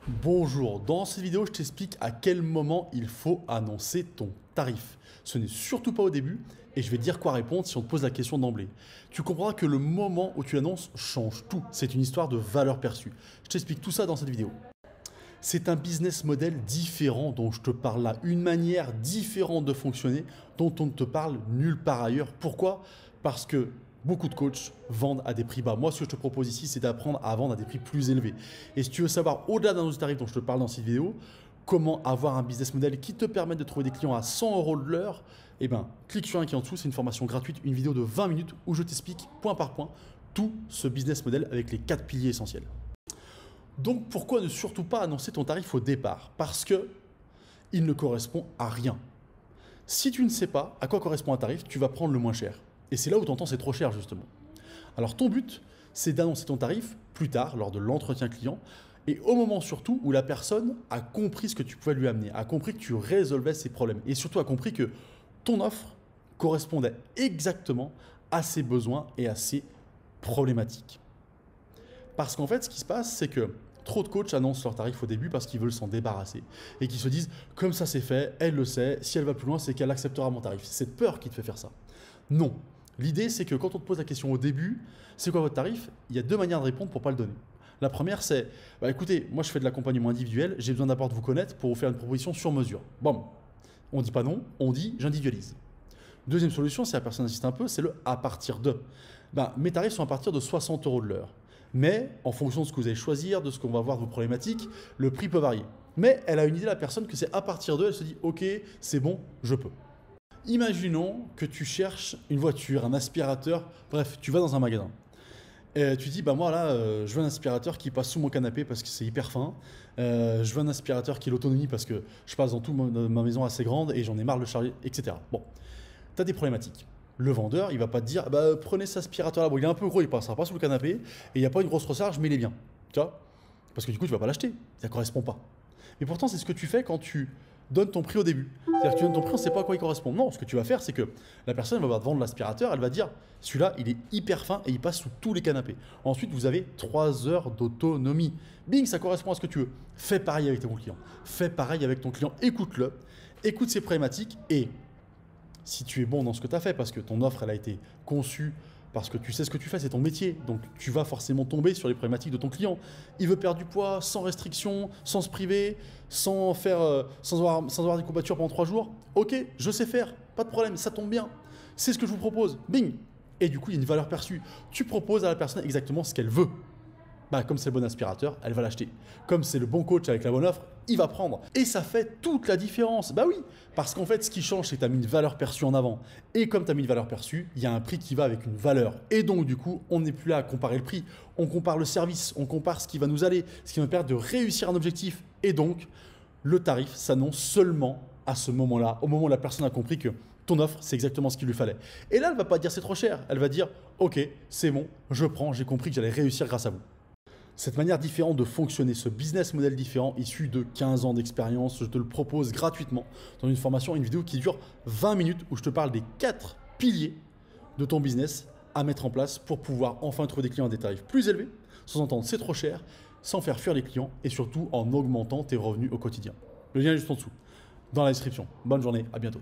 Bonjour, dans cette vidéo, je t'explique à quel moment il faut annoncer ton tarif. Ce n'est surtout pas au début et je vais te dire quoi répondre si on te pose la question d'emblée. Tu comprendras que le moment où tu l'annonces change tout. C'est une histoire de valeur perçue. Je t'explique tout ça dans cette vidéo. C'est un business model différent dont je te parle là, une manière différente de fonctionner dont on ne te parle nulle part ailleurs. Pourquoi? Parce que beaucoup de coachs vendent à des prix bas. Moi, ce que je te propose ici, c'est d'apprendre à vendre à des prix plus élevés. Et si tu veux savoir, au-delà d'un autre tarif dont je te parle dans cette vidéo, comment avoir un business model qui te permette de trouver des clients à 100 € de l'heure, eh bien, clique sur un qui est en dessous, c'est une formation gratuite, une vidéo de 20 minutes où je t'explique point par point tout ce business model avec les 4 piliers essentiels. Donc pourquoi ne surtout pas annoncer ton tarif au départ? Parce que il ne correspond à rien. Si tu ne sais pas à quoi correspond un tarif, tu vas prendre le moins cher. Et c'est là où tu entends c'est trop cher justement. Alors ton but, c'est d'annoncer ton tarif plus tard, lors de l'entretien client, et au moment surtout où la personne a compris ce que tu pouvais lui amener, a compris que tu résolvais ses problèmes, et surtout a compris que ton offre correspondait exactement à ses besoins et à ses problématiques. Parce qu'en fait, ce qui se passe, c'est que trop de coachs annoncent leur tarif au début parce qu'ils veulent s'en débarrasser. Et qu'ils se disent, comme ça c'est fait, elle le sait, si elle va plus loin, c'est qu'elle acceptera mon tarif. C'est cette peur qui te fait faire ça. Non. L'idée, c'est que quand on te pose la question au début, c'est quoi votre tarif? Il y a deux manières de répondre pour ne pas le donner. La première, c'est, écoutez, moi je fais de l'accompagnement individuel, j'ai besoin d'abord de vous connaître pour vous faire une proposition sur mesure. Bon, on ne dit pas non, on dit j'individualise. Deuxième solution, si la personne insiste un peu, c'est le à partir de. Mes tarifs sont à partir de 60 € de l'heure. Mais en fonction de ce que vous allez choisir, de ce qu'on va voir de vos problématiques, le prix peut varier. Mais elle a une idée, la personne, que c'est à partir d'eux, elle se dit « Ok, c'est bon, je peux ». Imaginons que tu cherches une voiture, un aspirateur, bref, tu vas dans un magasin. Et tu dis, moi là, je veux un aspirateur qui passe sous mon canapé parce que c'est hyper fin. Je veux un aspirateur qui a l'autonomie parce que je passe dans toute ma maison assez grande et j'en ai marre de le charger, etc. Bon, tu as des problématiques. Le vendeur, il va pas te dire, prenez cet aspirateur là, bon, il est un peu gros, il passera pas sous le canapé, et il n'y a pas une grosse recharge, mais il est bien. Tu vois? Parce que du coup, tu vas pas l'acheter, ça ne correspond pas. Mais pourtant, c'est ce que tu fais quand tu donnes ton prix au début. C'est-à-dire que tu donnes ton prix, on ne sait pas à quoi il correspond. Non, ce que tu vas faire, c'est que la personne va te vendre l'aspirateur, elle va dire, celui-là, il est hyper fin et il passe sous tous les canapés. Ensuite, vous avez 3 heures d'autonomie. Bing, ça correspond à ce que tu veux. Fais pareil avec ton client. Fais pareil avec ton client, écoute-le, écoute ses problématiques et si tu es bon dans ce que tu as fait, parce que ton offre, elle a été conçue, parce que tu sais ce que tu fais, c'est ton métier. Donc, tu vas forcément tomber sur les problématiques de ton client. Il veut perdre du poids, sans restriction, sans se priver, sans avoir des courbatures pendant 3 jours. Ok, je sais faire, pas de problème, ça tombe bien. C'est ce que je vous propose. Bing! Et du coup, il y a une valeur perçue. Tu proposes à la personne exactement ce qu'elle veut. Comme c'est le bon aspirateur, elle va l'acheter. Comme c'est le bon coach avec la bonne offre, il va prendre. Et ça fait toute la différence. Oui, parce qu'en fait, ce qui change, c'est que tu as mis une valeur perçue en avant. Et comme tu as mis une valeur perçue, il y a un prix qui va avec une valeur. Et donc, du coup, on n'est plus là à comparer le prix. On compare le service, on compare ce qui va nous aller, ce qui va nous permettre de réussir un objectif. Et donc, le tarif s'annonce seulement à ce moment-là, au moment où la personne a compris que ton offre, c'est exactement ce qu'il lui fallait. Et là, elle ne va pas dire c'est trop cher. Elle va dire, ok, c'est bon, je prends, j'ai compris que j'allais réussir grâce à vous. Cette manière différente de fonctionner, ce business model différent issu de 15 ans d'expérience, je te le propose gratuitement dans une formation, une vidéo qui dure 20 minutes où je te parle des 4 piliers de ton business à mettre en place pour pouvoir enfin trouver des clients à des tarifs plus élevés, sans entendre c'est trop cher, sans faire fuir les clients et surtout en augmentant tes revenus au quotidien. Le lien est juste en dessous, dans la description. Bonne journée, à bientôt.